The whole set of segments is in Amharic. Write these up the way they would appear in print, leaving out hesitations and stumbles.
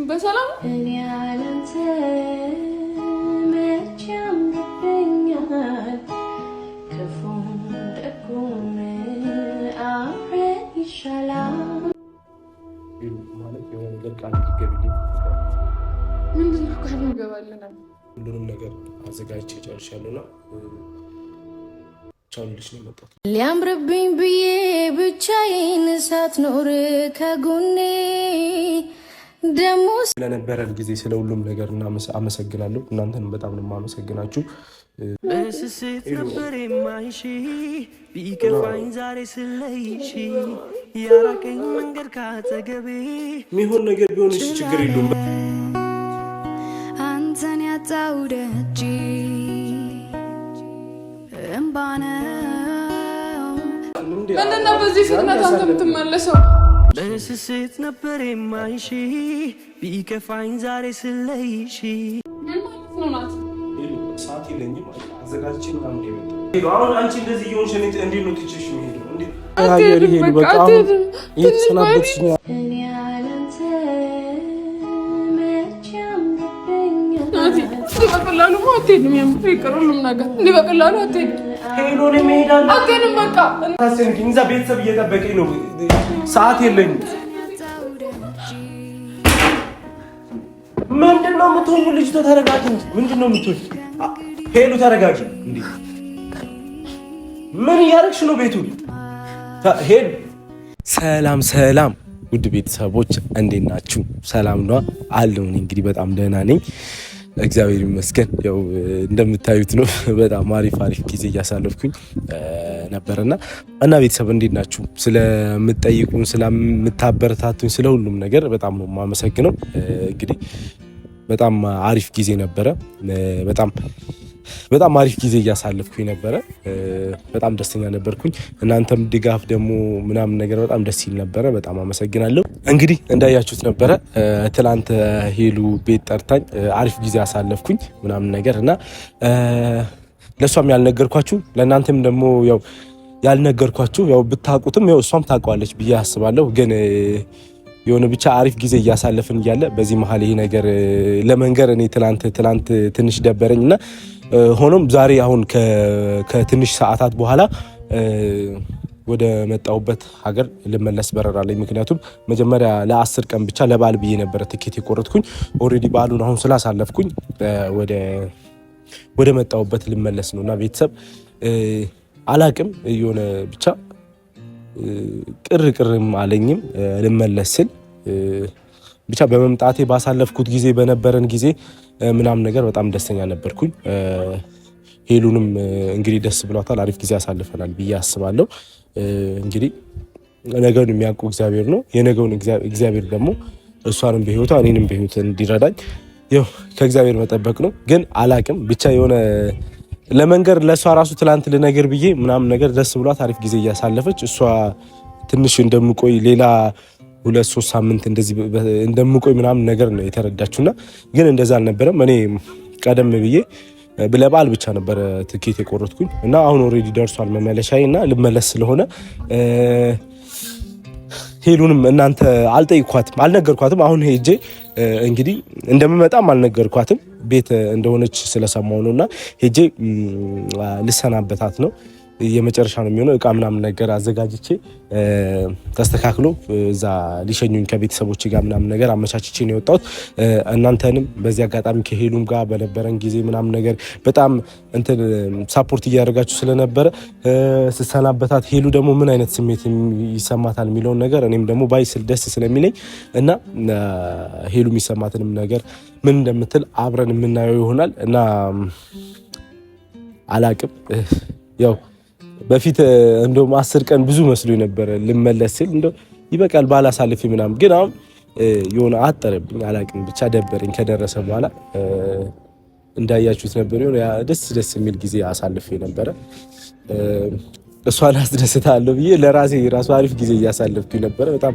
በሰላም እኔ ያለንተ መቼም ይገኛል ክፉም ደጉም አብረን ይሻላል ማለት የሆነ ነገር ቃል ትገቢልኝ ምንድነው ቃል እንገባለን ሁሉንም ነገር አዘጋጅቼ ጨርሻለሁና ቻውልሽ ነው መጣት ሊያምርብኝ ብዬ ብቻዬን ሳትኖር ከጎኔ ደሞ ስለነበረን ጊዜ ስለ ሁሉም ነገር አመሰግናለሁ። እናንተንም በጣም ነው የማመሰግናችሁ። በስስት ነበር የማይሽ ቢከፋኝ ዛሬ ስለይሽ ያራቀኝ መንገድ ካጠገቤ የሚሆን ነገር ቢሆን እሺ ችግር የለውም። አንተን ያጣው ደጅ እምባነው ምንድነው በዚህ ፍጥነት አንተ የምትመለሰው? በስስት ነበር የማይሽ ቢከፋኝ ዛሬ ስለይሽ ምን ማለት ነው ናት? ሰዓት የለኝም አዘጋጅቼ ምናምን የመጣው አሁን አንቺ እንደዚህ እየሆንሽ እንዴት ነው ትችሽ የሚሄደው? እንዴት አትሄድም በቃ አትሄድም። እየተሰናበትሽ ነው። እኔ ያለንተ መቼም ይገኛል ናቲ በቀላሉ አትሄድም። የምትቀር ሁሉም ነገር እንዲህ በቀላሉ አትሄድም። ሄሎ ነው የምሄዳለሁ። አትሄድም በቃ ታሰንኪኝ እዛ ቤተሰብ እየጠበቀኝ ነው። ሰዓት የለኝም። ምንድነው የምትሆኙ? ልጅቷ ተረጋጊ። ምንድነው የምትሆኙ? ሄሉ ተረጋጊ። እንዴ ምን እያደረግሽ ነው? ቤቱ ሄሉ። ሰላም ሰላም፣ ውድ ቤተሰቦች እንዴት ናችሁ? ሰላም ነው አለው። እንግዲህ በጣም ደህና ነኝ እግዚአብሔር ይመስገን። ያው እንደምታዩት ነው በጣም አሪፍ ጊዜ እያሳለፍኩኝ ነበርና ቤተሰብ እንዴት ናችሁ? ስለምትጠይቁን ስለምታበረታቱኝ ስለ ሁሉም ነገር በጣም ነው የማመሰግነው። እንግዲህ በጣም አሪፍ ጊዜ ነበረ። በጣም አሪፍ ጊዜ እያሳለፍኩኝ ነበረ። በጣም ደስተኛ ነበርኩኝ። እናንተም ድጋፍ ደግሞ ምናምን ነገር በጣም ደስ ይል ነበረ። በጣም አመሰግናለሁ። እንግዲህ እንዳያችሁት ነበረ ትላንት ሄሉ ቤት ጠርታኝ አሪፍ ጊዜ አሳለፍኩኝ ምናምን ነገር እና ለሷም ያልነገርኳችሁ ለእናንተም ደግሞ ያው ያልነገርኳችሁ ያው ብታውቁትም ያው እሷም ታውቀዋለች ብዬ አስባለሁ። ግን የሆነ ብቻ አሪፍ ጊዜ እያሳለፍን እያለ በዚህ መሀል ይሄ ነገር ለመንገር እኔ ትላንት ትንሽ ደበረኝና ሆኖም ዛሬ አሁን ከትንሽ ሰዓታት በኋላ ወደ መጣሁበት ሀገር ልመለስ በረራ ላይ። ምክንያቱም መጀመሪያ ለ10 ቀን ብቻ ለበዓል ብዬ ነበረ ትኬት የቆረጥኩኝ። ኦልሬዲ በዓሉን አሁን ስላሳለፍኩኝ ወደ መጣሁበት ልመለስ ነውና ቤተሰብ አላቅም የሆነ ብቻ ቅርም አለኝም ልመለስ ስል ብቻ በመምጣቴ ባሳለፍኩት ጊዜ በነበረን ጊዜ ምናምን ነገር በጣም ደስተኛ ነበርኩኝ። ሄሉንም እንግዲህ ደስ ብሏታል። አሪፍ ጊዜ አሳልፈናል ብዬ አስባለሁ። እንግዲህ ነገውን የሚያውቁ እግዚአብሔር ነው። የነገውን እግዚአብሔር ደግሞ እሷንም በህይወቷ እኔንም በህይወት እንዲረዳኝ ያው ከእግዚአብሔር መጠበቅ ነው። ግን አላቅም ብቻ የሆነ ለመንገር ለሷ ራሱ ትላንት ልነገር ብዬ ምናምን ነገር ደስ ብሏት አሪፍ ጊዜ እያሳለፈች እሷ ትንሽ እንደምቆይ ሌላ 2-3 ሳምንት እንደዚህ እንደምቆይ ምናምን ነገር ነው የተረዳችውና ግን እንደዛ አልነበረም። እኔ ቀደም ብዬ ለበዓል ብቻ ነበር ትኬት የቆረጥኩኝ እና አሁን ኦልሬዲ ደርሷል መመለሻዬ እና ልመለስ ስለሆነ ሄሉንም እናንተ አልነገርኳትም። አሁን ሄጄ እንግዲህ እንደምመጣም አልነገርኳትም። ቤት እንደሆነች ስለሰማሁ ነውና ሄጄ ልሰናበታት ነው። የመጨረሻ ነው የሚሆነው። እቃ ምናምን ነገር አዘጋጅቼ ተስተካክሎ እዛ ሊሸኙኝ ከቤተሰቦች ጋር ምናምን ነገር አመቻችቼ ነው የወጣሁት። እናንተንም በዚህ አጋጣሚ ከሄሉም ጋር በነበረን ጊዜ ምናምን ነገር በጣም እንትን ሳፖርት እያደረጋችሁ ስለነበረ ስሰናበታት ሄሉ ደግሞ ምን አይነት ስሜት ይሰማታል የሚለውን ነገር እኔም ደግሞ ባይስል ደስ ስለሚለኝ እና ሄሉ የሚሰማትንም ነገር ምን እንደምትል አብረን የምናየው ይሆናል እና አላቅም ያው በፊት እንደውም 10 ቀን ብዙ መስሎኝ ነበር ልመለስ ስል እንደው ይበቃል ባላሳልፍ ምናምን ግን አሁን የሆነ አጠረብኝ አላቅም ብቻ ደበረኝ። ከደረሰ በኋላ እንዳያችሁት ነበር የሆነ ደስ የሚል ጊዜ አሳልፌ ነበረ። እሷን አስደስታለሁ ብዬ ለራሴ ራሱ አሪፍ ጊዜ እያሳለፍኩኝ ነበረ በጣም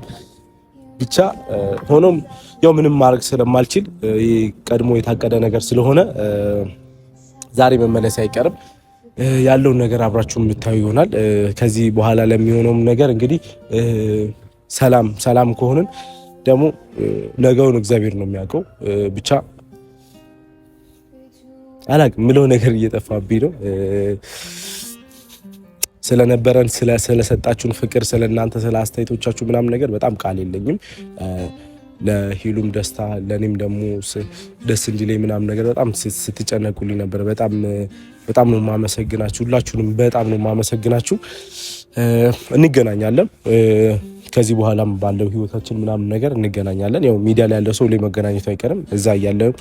ብቻ ሆኖም ያው ምንም ማድረግ ስለማልችል ቀድሞ የታቀደ ነገር ስለሆነ ዛሬ መመለስ አይቀርም። ያለውን ነገር አብራችሁ የምታዩ ይሆናል። ከዚህ በኋላ ለሚሆነው ነገር እንግዲህ ሰላም ከሆነን ደግሞ ነገውን እግዚአብሔር ነው የሚያውቀው። ብቻ አላቅም ምለው ነገር እየጠፋብኝ ነው። ስለነበረን ስለሰጣችሁን ፍቅር ስለናንተ ስለ አስተያየቶቻችሁ ምናምን ነገር በጣም ቃል የለኝም። ለሂሉም ደስታ ለኔም ደግሞ ደስ እንዲለኝ ምናምን ነገር በጣም ስትጨነቁልኝ ነበር። በጣም ነው የማመሰግናችሁ። ሁላችሁንም በጣም ነው የማመሰግናችሁ። እንገናኛለን ከዚህ በኋላም ባለው ህይወታችን ምናምን ነገር እንገናኛለን። ያው ሚዲያ ላይ ያለው ሰው ላይ መገናኘቱ አይቀርም። እዛ እያለን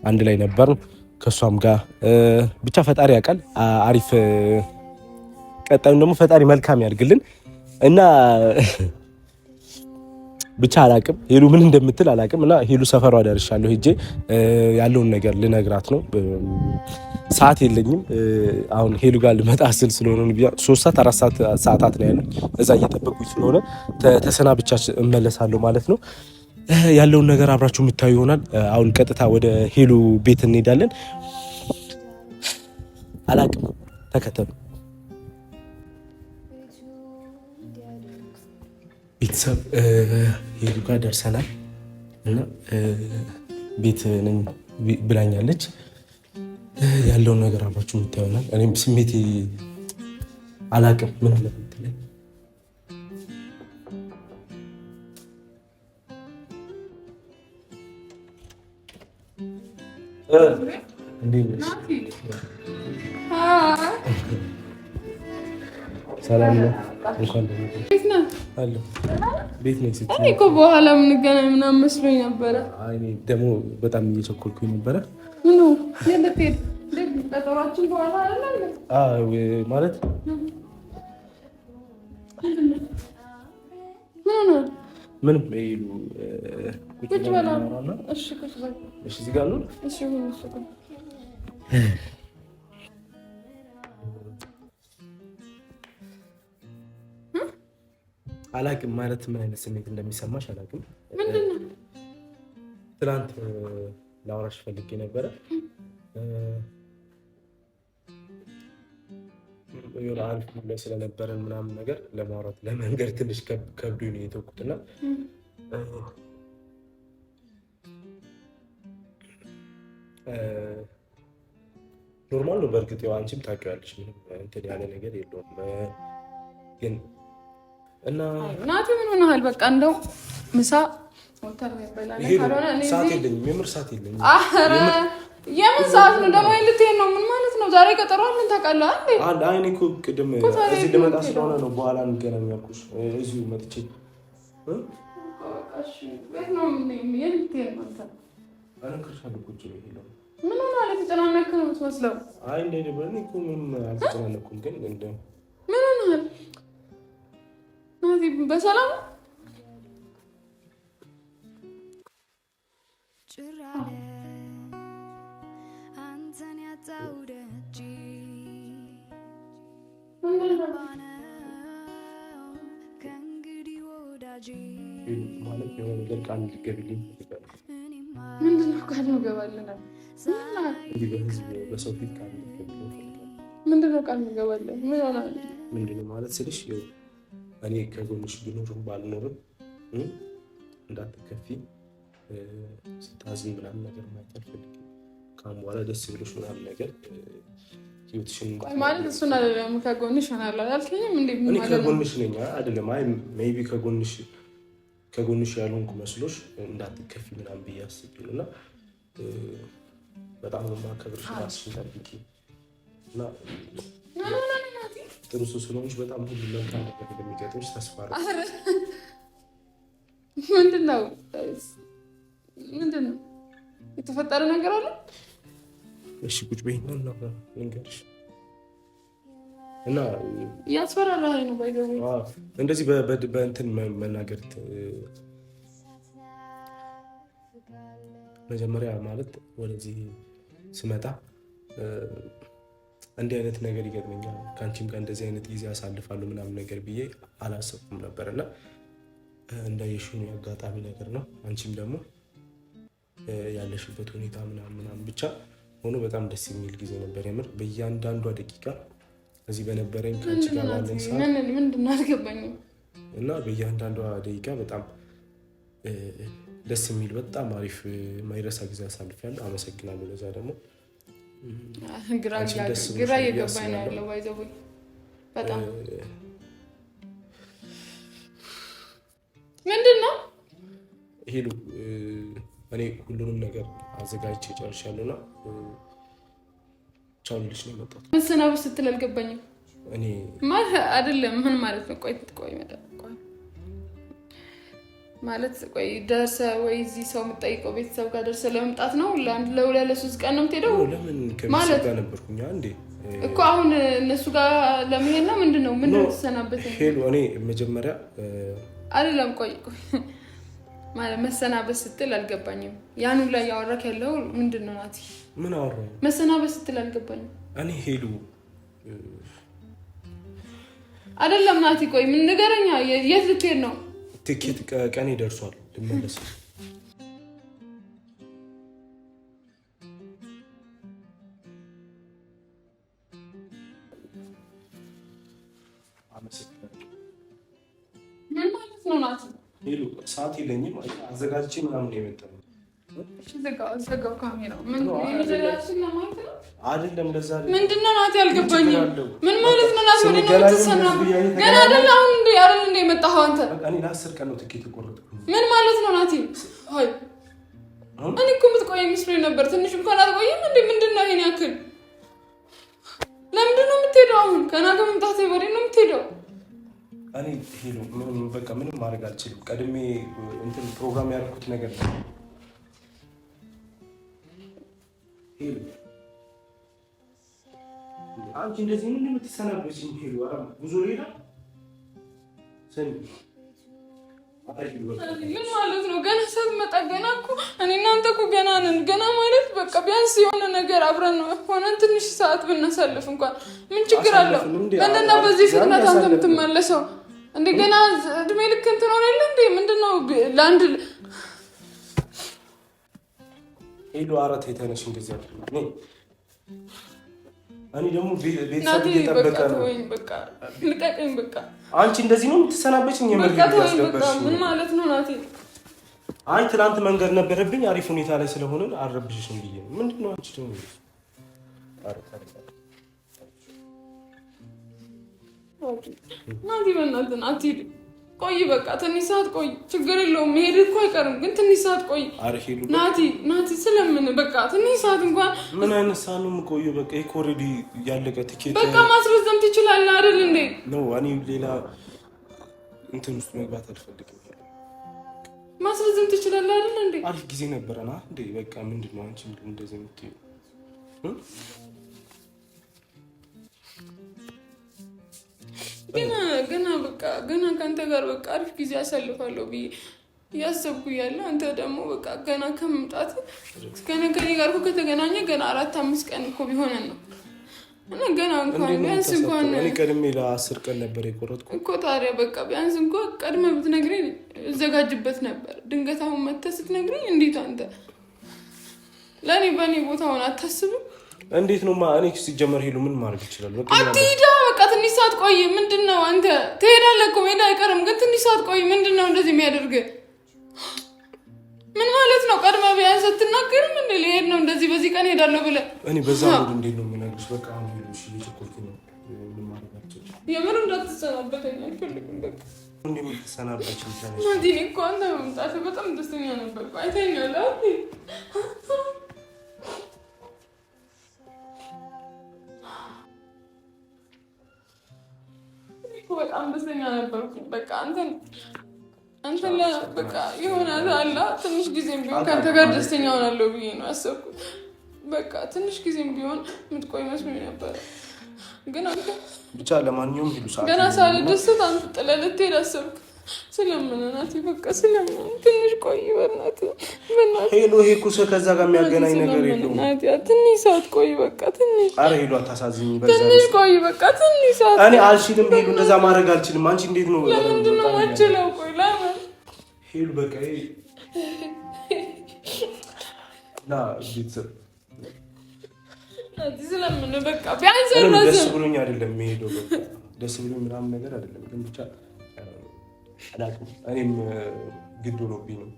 አንድ ላይ ነበር ከሷም ጋር ብቻ ፈጣሪ ያውቃል። አሪፍ ቀጣዩን ደግሞ ፈጣሪ መልካም ያድርግልን እና ብቻ አላቅም ሄሉ ምን እንደምትል አላቅም። እና ሄሉ ሰፈሯ ደርሻለሁ። ሄጄ ያለውን ነገር ልነግራት ነው። ሰዓት የለኝም አሁን ሄሉ ጋር ልመጣ ስል ስለሆነ 3 ሰዓት 4 ሰዓታት ነው ያለው። እዛ እየጠበቁኝ ስለሆነ ተሰናብቻ እመለሳለሁ ማለት ነው። ያለውን ነገር አብራችሁ የምታዩ ይሆናል። አሁን ቀጥታ ወደ ሄሉ ቤት እንሄዳለን። አላቅም ተከተሉ። ቤተሰብ ሄሉ ጋር ደርሰናል እና ቤት ነኝ ብላኛለች። ያለውን ነገር አብራችሁ የምታዩ ይሆናል። እኔም ስሜቴ አላቅም ምን አለ ብትለኝ ሰላም ነው። እንኳን ቤት ነኝ ስትይ እኔ እኮ በኋላ የምንገናኝ ምናምን መስሎኝ ነበረ። አይ እኔ ደግሞ በጣም እየቸኮልኩኝ ነበረ። ምኑ የለቴድ ቀጠሯችን በኋላ አይደል? አዎ ማለት ምንም ይሉ ቁጭ በላ። እሺ ቁጭ በላ። እሺ እዚህ ጋር ነው። እሺ አላቅም ማለት ምን አይነት ስሜት እንደሚሰማሽ አላቅም። ምንድነው? ትናንት ላወራሽ ፈልጌ ነበረ። የሆነ አሪፍ ላይ ስለነበረን ምናምን ነገር ለማውራት ለመንገድ ትንሽ ከብዶኝ ነው የተውኩትና ኖርማል ነው። በእርግጥ ያው አንቺም ታውቂዋለሽ ምንም እንትን ያለ ነገር የለውም ግን እና ናቲ ምን ሆነሃል? በቃ እንደው ምሳ ወተር ይበላል ካልሆነ እኔ ሰዓት የለኝም፣ የምር ሰዓት የለኝም። የምን ሰዓት ነው ደግሞ? ልትሄድ ነው? ምን ማለት ነው? ዛሬ ቀጠሮ አለን ታውቃለህ አይደል? አይ እኔ እኮ ቅድም እዚህ ልመጣ ስለሆነ ነው በኋላ እንገናኝ ያልኩሽ። እዚሁ መጥቼ እሺ ቤት ነው ምን የልትሄድ ነው? አነከርሻለሁ ቁጭ ነው ይሄው። ምን ሆነ? ተጨናነክ ነው የምትመስለው። አይ እንደ ደበረኝ እኮ ምንም አልተጨናነኩም፣ ግን እንደ ምን ሆነ? ናቲ በሰላም ጭራለ አንተን ያጣው ደጅ ከእንግዲህ ወዳጅ ማለት የሆነ ነገር ቃል እንድትገቢልኝ እፈልጋለሁ። ምንድን ነው ቃል እንገባለን? በሰው ፊት ቃል እንድትገቢልኝ እፈልጋለሁ። ምንድን ነው ቃል እንገባለን? ምን ሆነ? ምንድን ነው ማለት ስልሽ እኔ ከጎንሽ ብኖርም ባልኖርም እንዳትከፊ ስታዝኝ ምናምን ነገር ማየት አልፈልግም። ካሁን በኋላ ደስ ብሎሽ ምናምን ነገር ህይወትሽን ማለት እሱን አይደለም ከጎንሽ ሆናለሁ አላልከኝም እንዴ? እኔ ከጎንሽ ነኝ አይደለም። አይ ሜይ ቢ ከጎንሽ ያልሆንኩ መስሎሽ እንዳትከፊ ምናምን ብዬ አስቤ ነው። እና በጣም የማከብርሽ ራስሽን ጠብቂ እና ጥሩ ሰው ስለሆንሽ በጣም ሁሉ መልካም ነገር እንደሚገጥምሽ ተስፋ አደርጋለሁ። ምንድን ነው የተፈጠረ ነገር አለ? እሺ ቁጭ በይና ልንገርሽ። እና ያስፈራራኸኝ ነው ባይገቡ እንደዚህ በእንትን መናገር መጀመሪያ ማለት ወደዚህ ስመጣ እንዲህ አይነት ነገር ይገጥመኛል ከአንቺም ጋር እንደዚህ አይነት ጊዜ አሳልፋለሁ ምናምን ነገር ብዬ አላሰብኩም ነበር። እና እንዳየሽው አጋጣሚ ነገር ነው። አንቺም ደግሞ ያለሽበት ሁኔታ ምናምን ብቻ ሆኖ በጣም ደስ የሚል ጊዜ ነበር። የምር በእያንዳንዷ ደቂቃ እዚህ በነበረኝ ከአንቺ ጋር ባለን ሰዓት ምንድን ነው አልገባኝም። እና በእያንዳንዷ ደቂቃ በጣም ደስ የሚል በጣም አሪፍ ማይረሳ ጊዜ አሳልፌያለሁ። አመሰግናለሁ። ለዛ ደግሞ ግራ እየገባኝ ነው ያለው ባይዘው በጣም ምንድነው ሄሉ እኔ ሁሉንም ነገር አዘጋጅቼ ጨርሻለሁና ቻው ልልሽ ነው የመጣሁት። መሰናበት ስትል አልገባኝም። እኔ ማለት አይደለም ምን ማለት ነው? ቆይ ማለት ቆይ ደርሰ ወይ እዚህ ሰው የምጠይቀው ቤተሰብ ጋር ደርሰ ለመምጣት ነው? ለሁለት ለሶስት ቀን ነው የምትሄደው? ለምን ከቤተሰብ ጋር ነበርኩኝ አንዴ እኮ አሁን እነሱ ጋር ለመሄድ ነው? ምንድነው ተሰናበት? ሄሉ እኔ መጀመሪያ አይደለም ቆይ ማለት መሰናበት ስትል አልገባኝም። ያኑ ላይ ያወራክ ያለው ምንድነው? ናቲ ምን አወራው? መሰናበት ስትል አልገባኝም። እኔ ሄሉ አይደለም ናቲ ቆይ ምን ንገረኛ። የት ልትሄድ ነው? ትኬት ቀኔ ደርሷል ልመለስ። ምን ማለት ነው ናቲ? ሄሉ ሰዓት የለኝም አዘጋጅቼ ምናምን የመጣው ዘጋው ካሜራው ምን ይዘላችሁ ለማለት ነው አይደለም? ለዛ ምንድነው ናቲ አልገባኝም። ምን ማለት ነው ናቲ? ምንድነው ተሰናው? ገና አይደለም አሁን እንደ የመጣኸው አንተ። እኔ ለ10 ቀን ነው ትኬት ቆረጥኩ። ምን ማለት ነው ናቲ? አይ እኔ እኮ የምትቆይ መስሎኝ ነበር። ትንሽ እንኳን አትቆይም እንዴ? ምንድነው ይሄን ያክል? ለምንድነው የምትሄደው አሁን? ገና ከመምጣቴ በላይ ነው የምትሄደው? እኔ ሄሎ ምንም ማድረግ አልችልም። ቀድሜ እንትን ፕሮግራም ያደረኩት ነገር ነው። ሄሎ አንቺ እንደዚህ ምን የምትሰናበችኝ? ሄሎ አራ ጉዞ ሌላ ሰን ምን ማለት ነው? ገና ሳትመጣ ገና እኮ እኔ እናንተ እኮ ገና ነን። ገና ማለት በቃ ቢያንስ የሆነ ነገር አብረን ነው ሆነን ትንሽ ሰዓት ብናሳልፍ እንኳን ምን ችግር አለው? ምንድነው በዚህ ፍጥነት አንተ የምትመለሰው? እንደገና እድሜ ልክ እንትን ሆነ አይደል እንዴ? ምንድነው ላንድ ሄሎ አራት የተነሽ እንደዚህ አይደል? እኔ ደግሞ ቤተሰብ እየጠበቀ ነው። በቃ ልቀቀኝ በቃ። አንቺ እንደዚህ ነው የምትሰናበችኝ? ምን ማለት ነው ናቲ? አይ ትናንት መንገድ ነበረብኝ አሪፍ ሁኔታ ላይ ስለሆነን አልረብሽሽም ብዬ ነው። ምንድነው አንቺ ደግሞ ናቲ በእናትህ አትሂድ። ቆይ በቃ ትንሽ ሰዓት ቆይ፣ ችግር የለውም መሄድ እኮ አይቀርም፣ ግን ትንሽ ሰዓት ቆይ ናቲ ስለምን በቃ ትንሽ ሰዓት እንኳን። ምን አይነት ሰዓት ነው የምቆየው? በቃ ይሄ ኦልሬዲ ያለቀ ትኬት በቃ ማስረዘም ትችላለህ አይደል እንዴ? ነው እኔ ሌላ እንትን ውስጥ መግባት አልፈልግም። ማስረዘም ትችላለህ አይደል እንዴ? አሪፍ ጊዜ ነበረና እንዴ በቃ ምንድነው አንቺ እንደዚህ የምትይው? ገና በቃ ገና ካንተ ጋር በቃ አሪፍ ጊዜ አሳልፋለሁ ብዬ ያሰብኩ ያለ አንተ ደግሞ በቃ ገና ከመምጣት ከኔ ጋር እኮ ከተገናኘ ገና 4-5 ቀን እኮ ቢሆነን ነው እና ገና እንኳን ቢያንስ እንኳን እኔ ቀድሜ ለ10 ቀን ነበር የቆረጥኩት እኮ። ታዲያ በቃ ቢያንስ እንኳን ቀድመ ብትነግረኝ እዘጋጅበት ነበር። ድንገት አሁን መተህ ስትነግረኝ እንዴት አንተ ለኔ በኔ ቦታውን አታስብም? እንዴት ነው እኔ ሲጀመር ሄሉ ምን ማድረግ ይችላል? በቃ አትሂዳ በቃ ትንሽ ሰዓት ቆይ። ምንድነው አንተ ትሄዳለህ እኮ መሄድ አይቀርም፣ ግን ትንሽ ሰዓት ቆይ። ምንድነው እንደዚህ የሚያደርግ? ምን ማለት ነው? ቀድመ ቢያንስ አትናገርም እንዴ? ልሄድ ነው እንደዚህ በዚህ ቀን ሄዳለሁ ብለህ እኔ በዛ ሙድ እንዴት ነው የምነግርሽ? በቃ አሁን ሄሉሽ እየቸኮልኩ ነው። ምን ማድረግ አልችልም። የምር እንዳትሰናበተኝ አልፈልግም። በቃ እንዴ የምትሰናበች ይችላል እንዴ? እኮ አንተ መምጣት በጣም ደስተኛ ነበርኩ። አይተኛል አይደል? በጣም ደስተኛ ነበርኩ። በቃ አንተ በቃ የሆነ አላ ትንሽ ጊዜም ቢሆን ካንተ ጋር ደስተኛ ሆናለሁ ብዬ ነው ያሰብኩት። በቃ ትንሽ ጊዜም ቢሆን የምትቆይ መስሎኝ ነበር፣ ግን አንተ ብቻ ለማንኛውም ሄሉ ሰዓት ገና ሳልደሰት አንተ ጥለህ ልትሄድ አሰብክ። ስለምን ናቲ በቃ ስለምን ትንሽ ቆይ በእናትህ ሄሉ። ይሄ እኮ ከዛ ጋር የሚያገናኝ ነገር የለውም። ናቲ ትንሽ ሰዓት ቆይ በቃ ትንሽ። አረ ሄሉ አታሳዝኝ። በዛ ትንሽ ቆይ በቃ ትንሽ ሰዓት። እኔ አልችልም ሄሉ፣ እንደዛ ማድረግ አልችልም። አንቺ እንዴት ነው? ለምንድን ነው የማትችለው? ቆይ ለምን ሄሉ በቃ ና ቤተሰብ ናቲ ስለምን በቃ ቢያንስ ደስ ብሎኝ አይደለም የምሄደው። በቃ ደስ ብሎኝ ምናምን ነገር አይደለም፣ ግን ብቻ አላውቅም። እኔም ግድ ሆኖብኝ ነው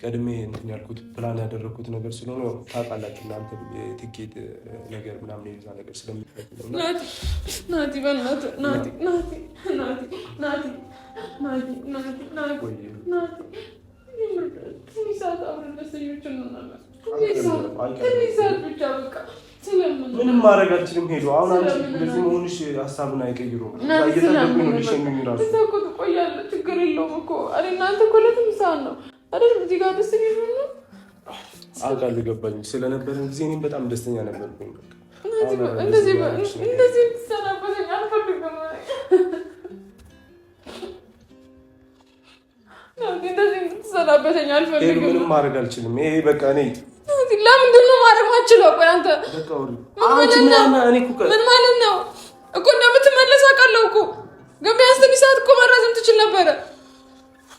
ቀድሜ እንትን ያልኩት ፕላን ያደረኩት ነገር ስለሆነ ታውቃላችሁ እናንተ የቲኬት ነገር ምናምን የዛ ነገር ስለሚፈልግ ነው። ናቲ በእናትህ ናቲ ትንሽ ሰዓት አብረን ደስተኞች እንሆናለን። ትንሽ ሰዓት ብቻ በቃ ምንም ማድረግ አልችልም። ሄዶ አሁን አንቺ እንደዚህ መሆንሽ ሀሳብን አይቀይሩም። እየጠበቁኝ ነው ሊሸኙኝ እራሱ እዛ እኮ ትቆያለህ። ችግር የለውም እኮ እኔ እናንተ እኮ ለትንሽ ሰዓት ነው አይደል እዚህ ጋር ደስተኞች ነው። አውቃለሁ ገባኝ። ስለነበረን ጊዜ እኔም በጣም ደስተኛ ነበርኩኝ። እንደዚህ ትሰናበተኝ አልፈልግም። እንደዚህ ትሰናበተኝ አልፈልግም። ምንም ማድረግ አልችልም። ይሄ በቃ እኔ ለምንድን ነው ማድረግ ማችለው? ቆይ አንተ ምን ማለት ነው እኮ እንደምትመለስ አውቃለሁ እኮ ግን ቢያንስ ትንሽ ሰዓት እኮ መራዘም ትችል ነበረ።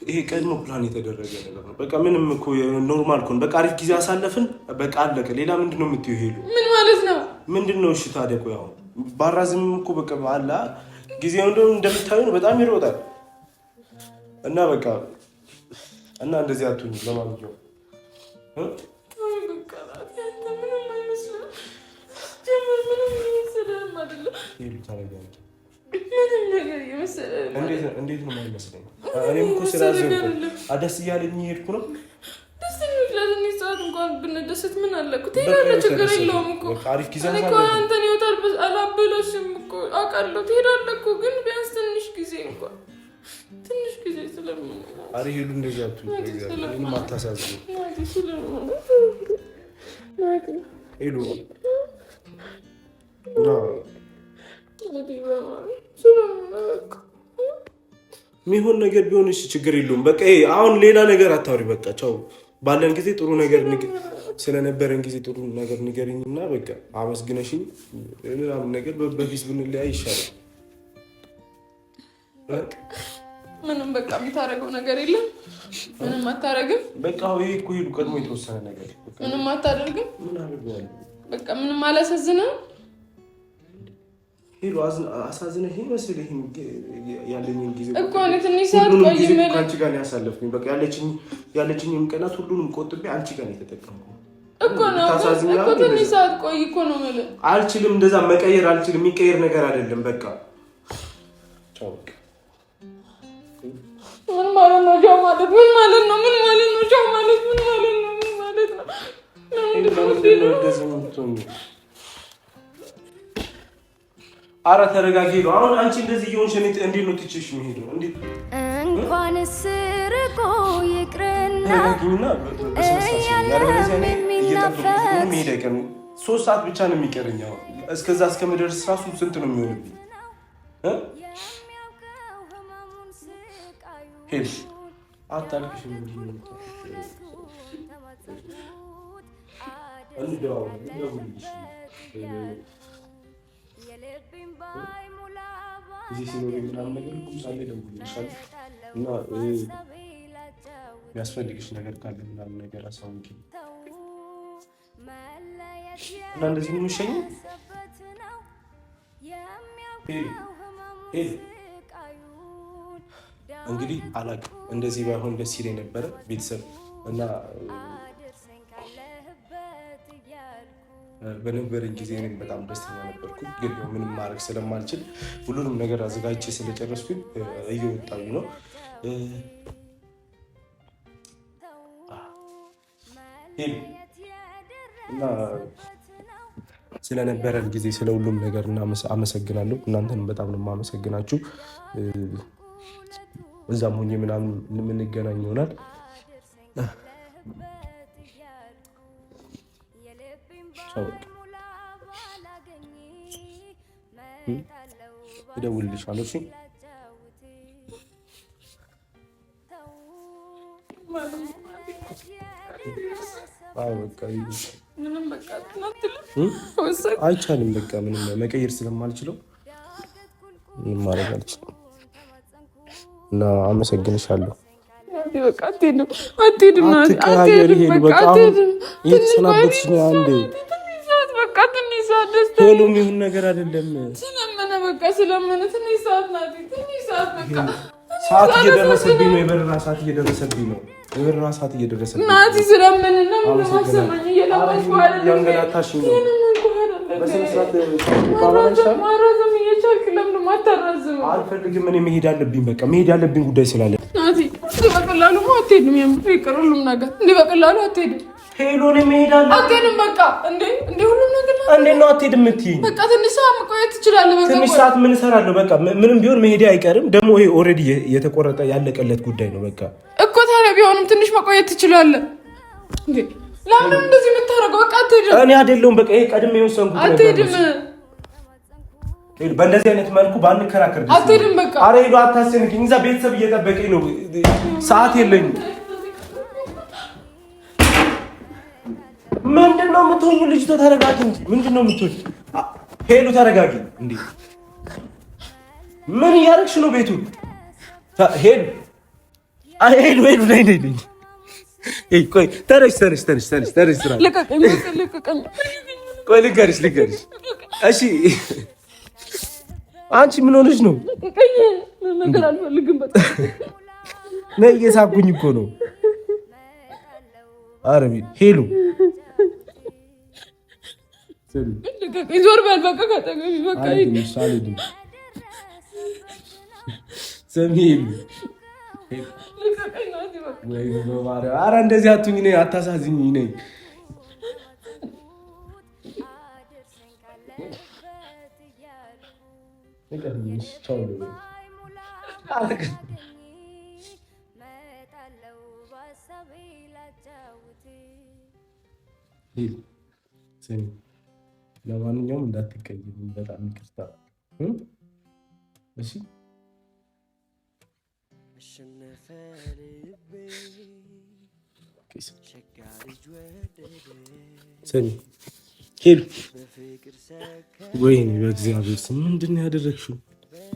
ይሄ ቀድሞ ፕላን የተደረገ ነገር ነው። በቃ ምንም እኮ ኖርማል እኮ በቃ አሪፍ ጊዜ አሳለፍን። በቃ አለቀ። ሌላ ምንድን ነው የምትይው? ሄዱ ምን ማለት ነው? ምንድን ነው? እሺ ታዲያ ቆይ አሁን ባራዝም እኮ በቃ አላ ጊዜው እንደምታዩ ነው በጣም ይሮጣል እና በቃ እና እንደዚህ አትሁኝ። ለማንኛውም እንዴት ነው የማይመስለኝ? እኔም እኮ ስላዘንኩ ደስ እያለኝ እየሄድኩ ነው። ደስተኞች ለትንሽ ሰዓት እንኳን ብንደሰት ምን አለ እኮ ትሄዳለህ። ችግር የለውም እኮ አሪፍ ጊዜ እኔ እኮ አንተን ይወጣል አላበለሽም እኮ አውቃለሁ። ትሄዳለህ እኮ ግን ቢያንስ ትንሽ ጊዜ እንኳን ትንሽ ጊዜ ስለምን አሪ ሄዱ እንደዚህ አትሁኝ። ምንም አታሳዝኝ። ሄዱ ሚሆን ነገር ቢሆን እሺ ችግር የለውም። በቃ አሁን ሌላ ነገር አታውሪ። በቃ ቻው። ባለን ጊዜ ጥሩ ነገር ስለነበረን ጊዜ ጥሩ ነገር ንገሪኝና በቃ አመስግነሽኝ ምናምን ነገር በፊት ብንለያይ ይሻላል። ምንም በቃ የምታደርገው ነገር የለም። ምንም አታደርግም። በቃ ይሄ እኮ ሄዱ ቀድሞ የተወሰነ ነገር ምንም አታደርግም። ምን አደርጋለሁ? በቃ ምንም አላሳዝንም። ሄሎ አሳዝነህ መሰለህ ያለኝን ጊዜ እኮ እኔ ትንሽ ሰዓት ቆይ ማለት አንቺ ጋር ያሳለፍኩኝ በቃ ያለችኝን ቀናት ሁሉንም ቆጥቤ አንቺ ጋር የተጠቀምኩ እኮ ነው። እኮ ትንሽ ሰዓት ቆይ እኮ ነው ማለት አልችልም። እንደዛ መቀየር አልችልም። የሚቀየር ነገር አይደለም። በቃ ቻው። ምን ማለት ነው ቻው ማለት? ምን ማለት ነው? ምን ማለት ነው ቻው ማለት? ምን ማለት ነው? ምን ማለት ነው? አረ ተረጋጊ። አሁን አንቺ እንደዚህ እየሆንሽ እንዴት ነው ትችሽ የሚሄደው? እንዴት እንኳን ስርቆ ይቅርና ሶስት ሰዓት ብቻ ነው የሚቀረኝ። እስከዛ እስከምደርስ ራሱ ስንት ነው የሚሆንብኝ? ሄድ አታልቅሽ። እዚህ ሲኖር ምናምን ነገር ሳለ ደውልልሻል እና የሚያስፈልግሽ ነገር ካለ ምናምን ነገር አሳውቂ እና እንደዚህ ነው የምትሸኘው። እንግዲህ አላውቅም። እንደዚህ ባይሆን ደስ ይለኝ ነበረ ቤተሰብ እና በነበረኝ ጊዜ እኔም በጣም ደስተኛ ነበርኩ። ግን ምንም ማድረግ ስለማልችል ሁሉንም ነገር አዘጋጅቼ ስለጨረስኩኝ እየወጣሁ ነው። እና ስለነበረን ጊዜ ስለ ሁሉም ነገር አመሰግናለሁ። እናንተንም በጣም ነው የማመሰግናችሁ። እዛም ሆኜ ምናምን የምንገናኝ ይሆናል። እደውልልሻለሁ። እሺ አይቻልም። በቃ ምንም መቀየር ስለማልችለው ምንም ማድረግ አልችልም እና አመሰግንሻለሁ። ቶሎ የሚሆን ነገር አይደለም። ስለምን በቃ ስለምን ትንሽ ሰዓት ናት። ትንሽ ሰዓት በቃ ሰዓት እየደረሰብኝ ነው። የበረራ ሰዓት እየደረሰብኝ ነው። የበረራ ሰዓት እየደረሰብኝ ነው። ናቲ ስለምን ነው ማሰማኝ እየለበስኩ አይደል? ያንገላታሽኝ ነው። ማራዘም እየቻልክ ለምን ማታራዝመው? አልፈልግም። እኔ መሄድ አለብኝ። በቃ መሄድ ያለብኝ ጉዳይ ስላለ ናቲ በቀላሉ አትሄድም። ይቅር ሁሉም ነገር እንዲህ በቀላሉ አትሄድም። ሄሎን መሄድ አለብኝ። አትሄድም። በቃ እንዴ ሁሉም ነገር እንዴት ነው አትሄድም የምትይኝ? በቃ ትንሽ ሰዓት መቆየት ትችላለህ። በቃ ትንሽ ሰዓት ምን እሰራለሁ? በቃ ምንም ቢሆን መሄድ አይቀርም። ደግሞ ይሄ ኦልሬዲ የተቆረጠ ያለቀለት ጉዳይ ነው። በቃ እኮ ታዲያ ቢሆንም ትንሽ መቆየት ትችላለህ እንዴ? ለምን እንደዚህ የምታደርገው? በቃ አትሄድም። እኔ አይደለሁም በቃ ይሄ ቀድሜ የወሰንኩት ነው። አትሄድም። በእንደዚህ አይነት መልኩ ባንከራከር ደስ አትሄድም። በቃ ኧረ ሄዶ አታስጨንቅኝ። እዛ ቤተሰብ እየጠበቀኝ ነው። ሰዓት የለኝም። ምንድነው የምትሆኙ? ልጅቷ ተረጋጊ እንጂ ምንድነው የምትሆኝ? ሄሉ ተረጋጊ። እንዴ ምን እያደረግሽ ነው? ቤቱ ሄሉ ሄሉ ነይ ነይ ነይ። ቆይ ተነሽ። ስራ ልቀቀኝ። ቆይ ልንገርሽ። እሺ አንቺ ምን ሆነሽ ነው? ነገር አልፈልግም። በጣም ነይ። እየሳኩኝ እኮ ነው። ኧረ ሄሉ ዞር በል በቃ ከጠገቢ በቃ ሰሚል ኧረ እንደዚህ አትሁኝ። ነይ አታሳዝኝ። ነይ ለማንኛውም እንዳትቀይም፣ በጣም ይቅርታ። እሺ ሰሚ ሄሉ፣ ወይኔ በእግዚአብሔር ስም ምንድን ነው ያደረግሽው?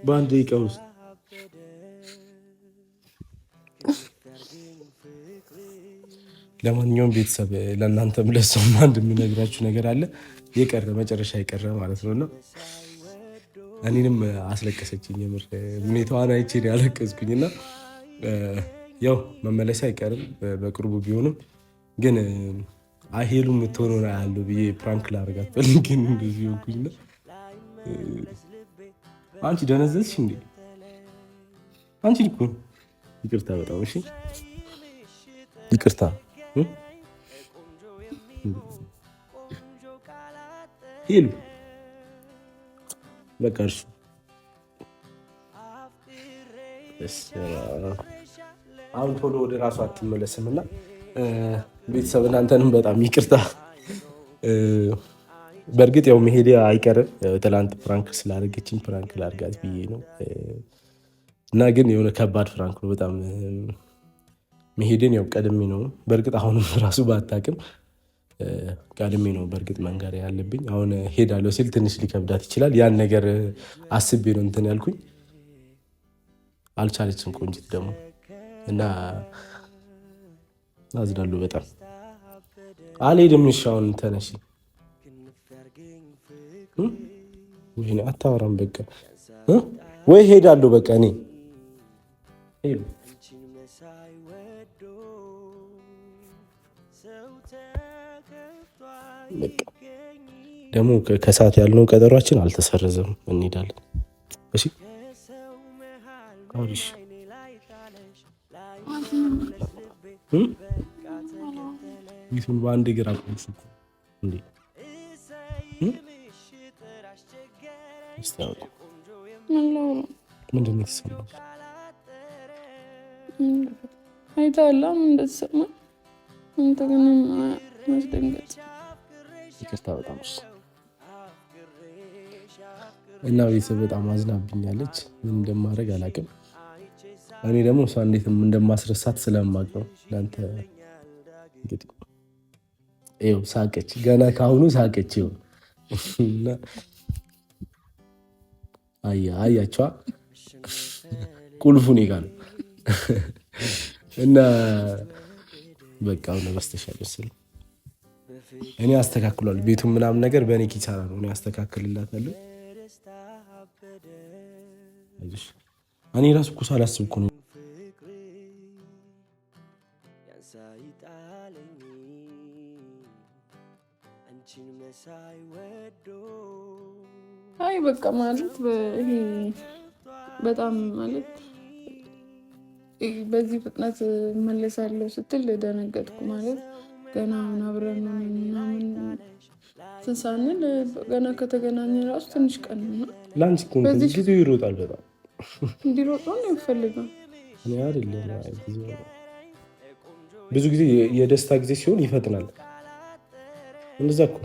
በአንድ ደቂቃ ውስጥ ለማንኛውም ቤተሰብ ለእናንተም ለሰውም አንድ የምነግራችሁ ነገር አለ። መጨረሻ የቀረ ማለት ነውና እኔንም አስለቀሰችኝ። የምር ሁኔታዋን አይቼ ነው ያለቀስኩኝና ያው መመለስ አይቀርም በቅርቡ ቢሆንም ግን ሄሉ የምትሆነው ያለው ብዬ ፕራንክ ላደርጋት ፈልጌ ነው እንደዚህ ሆንኩኝና አንቺ ደነዘዝሽ እንዴ? አንቺ እኮ ይቅርታ፣ በጣም እሺ፣ ይቅርታ። ሄሉ በቃ እርሱ አሁን ቶሎ ወደ ራሱ አትመለስምና ቤተሰብ እናንተንም በጣም ይቅርታ። በእርግጥ ያው መሄድ አይቀርም። ትላንት ፍራንክ ስላደረገችኝ ፍራንክ ላድርጋት ብዬ ነው እና ግን የሆነ ከባድ ፍራንክ ነው በጣም። መሄድን ያው ቀድሜ ነው በእርግጥ አሁንም ራሱ ባታውቅም ቀድሜ ነው በእርግጥ መንገር ያለብኝ። አሁን ሄዳለሁ ሲል ትንሽ ሊከብዳት ይችላል። ያን ነገር አስቤ ነው እንትን ያልኩኝ። አልቻለችም ቆንጂት ደግሞ እና አዝናለሁ በጣም። አልሄድም። እሺ አሁን ተነሺ። ወይኔ አታወራም በቃ ወይ ሄዳለሁ በቃ እኔ ሄሉ ደግሞ ከሰዓት ያልነው ቀጠሯችን አልተሰረዘም፣ እንሄዳለን። እሺ አሪሽ ይሁን። በአንድ እግር አቆምሽ እኮ እንዴ? ምንድን ነው የተሰማሽ? አይተኸዋል ምን እንደተሰማ አንተ ግን ማስደንገጥ። ይቅርታ በጣም እና ቤተሰብ በጣም አዝናብኛለች። ምን እንደማደርግ አላውቅም። እኔ ደግሞ እሷ እንዴት እንደማስረሳት ስለማውቅ ነው። ለአንተ እንግዲህ ይኸው ሳቀች፣ ገና ካሁኑ ሳቀች። ይኸው እና አያቸዋ ቁልፉ እኔ ጋር ነው እና በቃ አሁን በስተሻል መሰለኝ እኔ አስተካክሏል። ቤቱን ምናምን ነገር በእኔ ኪሳራ ነው። እኔ አስተካክልላታለሁ። እኔ ራሱ እኮ ሳላስብ እኮ ነው ጣለኝ አንቺን መሳይ ወዶ አይ በቃ ማለት ይሄ በጣም ማለት በዚህ ፍጥነት መለሳለሁ ስትል ደነገጥኩ። ማለት ገና አብረን ነው ምናምን ሳንል ገና ከተገናኘ ራሱ ትንሽ ቀን ነው። ላንቺ እኮ ጊዜ ይሮጣል በጣም እንዲሮጥ ነው የሚፈልገው። እኔ አይደለም ብዙ ጊዜ የደስታ ጊዜ ሲሆን ይፈጥናል። እንደዛ እኮ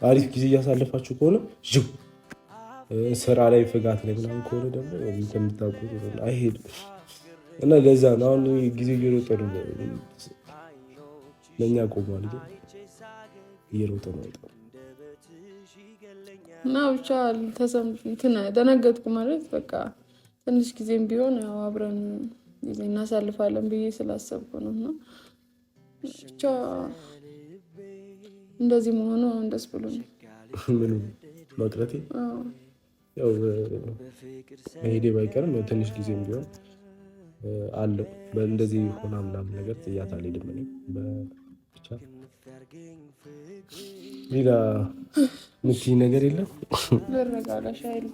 አሪፍ ጊዜ እያሳለፋችሁ ከሆነ ጅው ስራ ላይ ፍጋት ላይ ምናምን ከሆነ ደግሞ እንደምታውቁት አይሄድም እና ለዛ ነው አሁን ጊዜ እየሮጠ ነው። ለእኛ ቆሟል ግን እየሮጠ ነው እና ብቻ ደነገጥኩ። ማለት በቃ ትንሽ ጊዜም ቢሆን ያው አብረን ጊዜ እናሳልፋለን ብዬ ስላሰብኩ ነው። እና ብቻ እንደዚህ መሆኑ ደስ ብሎኛል። ምን መቅረቴ ያው መሄዴ ባይቀርም ትንሽ ጊዜም ቢሆን አለው በእንደዚህ ሆና ምናምን ነገር ጥያት አልሄድም። እኔ ብቻ ሌላ ምትይ ነገር የለም። ለረጋጋሽ አይል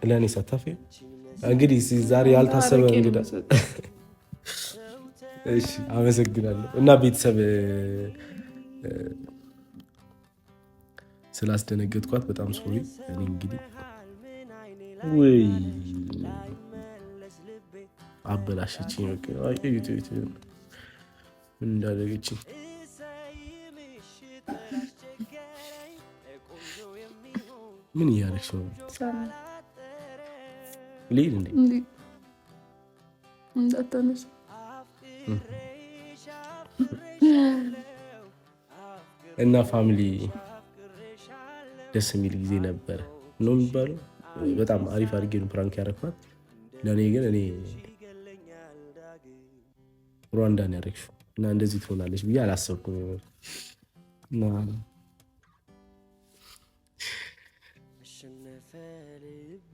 ለእኔ ሳታፊ እንግዲህ ዛሬ ያልታሰበ እንግዳ። እሺ አመሰግናለሁ። እና ቤተሰብ ስላስደነገጥኳት በጣም ሶሪ። እኔ እንግዲህ ወይ አበላሽችኝ በቃ አቂዩት እንዳደረገችኝ ምን እያደረግሽ ነው? ልሂድ እንዴ? እንዳታነሳ እና ፋሚሊ ደስ የሚል ጊዜ ነበር ነው የሚባለው። በጣም አሪፍ አድርጌ ነው ፕራንክ ያደረኳት። ለእኔ ግን እኔ ሩዋንዳን ያደረግሽው እና እንደዚህ ትሆናለች ብዬ አላሰብኩም። እና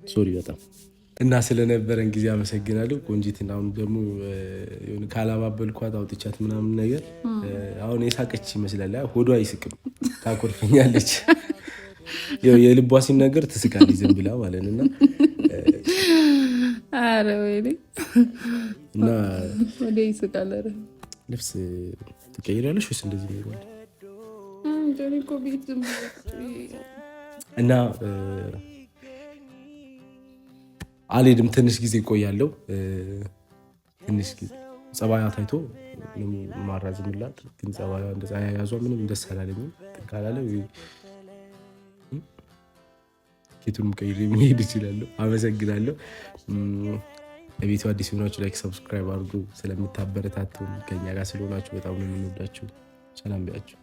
ሶሪ በጣም እና ስለነበረን ጊዜ አመሰግናለሁ። ቆንጂትና አሁን ደግሞ የሆነ ካላባበልኳት አውጥቻት ምናምን ነገር አሁን የሳቀች ይመስላል። ሆዷ አይስቅም፣ ታኮርፈኛለች። የልቧ ሲነገር ትስቃለች ዝም ብላ ማለት ነው። አረ ወይኔ እና ወደ ይስቃል። አረ ልብስ ትቀይራለሽ ወይስ እንደዚህ ነው ይላል? እና አልሄድም፣ ትንሽ ጊዜ እቆያለሁ። ትንሽ ጊዜ ጸባያ ታይቶ ማራዝምላት፣ ግን ጸባያ እንደዛ ያያዟ ምንም ደስ አላለኝም። ካላለ ኬቱንም ቀይሬ መሄድ እችላለሁ። አመሰግናለሁ። ለቤቱ አዲስ ሆናችሁ ላይክ፣ ሰብስክራይብ አድርጉ። ስለምታበረታቱ ከኛ ጋር ስለሆናችሁ በጣም ነው የምንወዳችሁ። ሰላም ቢያችሁ